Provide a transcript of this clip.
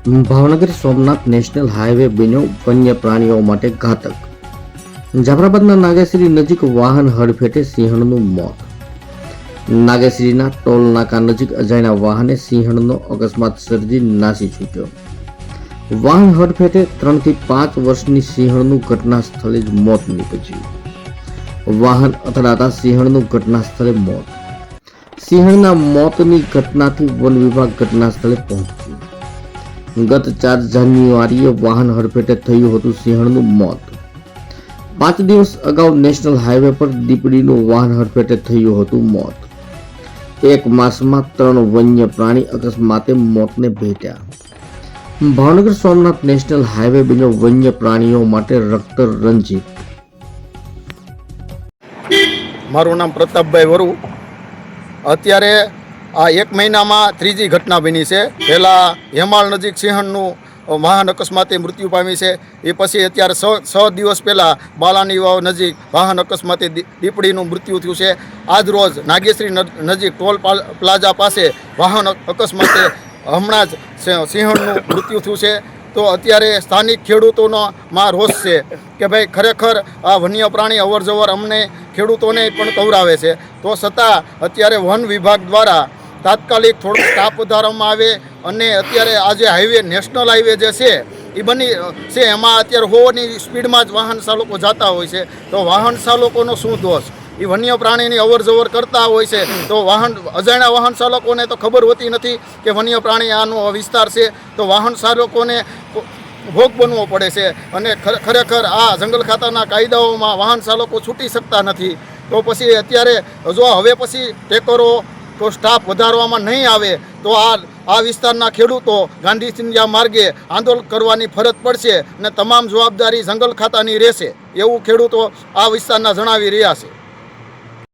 Bhavnagar Somnath national highway બન્યો વન્ય પ્રાણીઓ માટે ઘાતક। જાફરાબાદના નાગેશ્રી નજીક વાહન હડફેટે સિંહણનું મોત। નાગેશ્રીના ટોલ નાકા નજીક અજાણ્યા વાહને સિંહણનો અકસ્માત સર્જી નાસી છૂટ્યો। વાહન હડફેટે 3 થી 5 વર્ષની સિંહણનું ઘટના સ્થળે જ મોત નીપજ્યું। વાહન અથડાતા સિંહણનું ઘટના સ્થળે મોત। સિંહણના મોતની ઘટનાથી વન વિભાગ ઘટના સ્થળે પહોંચ્યું। ગત 4 જાન્યુઆરીએ વાહન હડફેટે થયું હતું સિંહણનું મોત। 5 દિવસ અગાઉ નેશનલ હાઈવે પર દીપડીનું વાહન હડફેટે થયું હતું મોત। 1 માસમાં 3 વન્ય પ્રાણી અકસ્માતે મોતને ભેટ્યા। ભાવનગર સોમનાથ નેશનલ હાઈવે બન્યો વન્ય પ્રાણીઓ માટે રક્ત રંજીત। મારું નામ પ્રતાપભાઈ વરુ। અત્યારે આ 1 મહિનામાં ત્રીજી ઘટના બની છે। પહેલાં હેમાળ નજીક સિંહણનું વાહન અકસ્માતે મૃત્યુ પામી છે। એ પછી અત્યારે 6 દિવસ પહેલાં બાલાની વાવ નજીક વાહન અકસ્માતે દીપડીનું મૃત્યુ થયું છે। આજ રોજ નાગેશ્રી નજીક ટોલ પ્લાઝા પાસે વાહન અકસ્માતે હમણાં જ સિંહણનું મૃત્યુ થયું છે। તો અત્યારે સ્થાનિક ખેડૂતોનો માં રોષ છે કે ભાઈ ખરેખર આ વન્ય પ્રાણી અવરજવર અમને ખેડૂતોને પણ કવરાવે છે। તો છતાં અત્યારે વન વિભાગ દ્વારા તાત્કાલિક થોડો સ્ટાફ વધારવામાં આવે અને અત્યારે આજે હાઈવે નેશનલ હાઈવે જે છે એ બની છે એમાં અત્યારે 100ની સ્પીડમાં જ વાહન ચાલકો જતા હોય છે। તો વાહન ચાલકોનો શું દોષ? એ વન્ય પ્રાણીની અવરજવર કરતા હોય છે તો અજાણ્યા વાહન ચાલકોને તો ખબર હોતી નથી કે વન્ય પ્રાણી આનો વિસ્તાર છે। તો વાહન ચાલકોને ભોગ બનવો પડે છે અને ખરેખર આ જંગલ ખાતાના કાયદાઓમાં વાહન ચાલકો છૂટી શકતા નથી। તો પછી અત્યારે જો હવે પછી ટેકરો તો સ્ટાફ વધારવામાં નહીં આવે તો આ વિસ્તારના ખેડૂતો ગાંધી ચિંધ્યા માર્ગે આંદોલન કરવાની ફરજ પડશે અને તમામ જવાબદારી જંગલ ખાતાની રહેશે એવું ખેડૂતો આ વિસ્તારના જણાવી રહ્યા છે।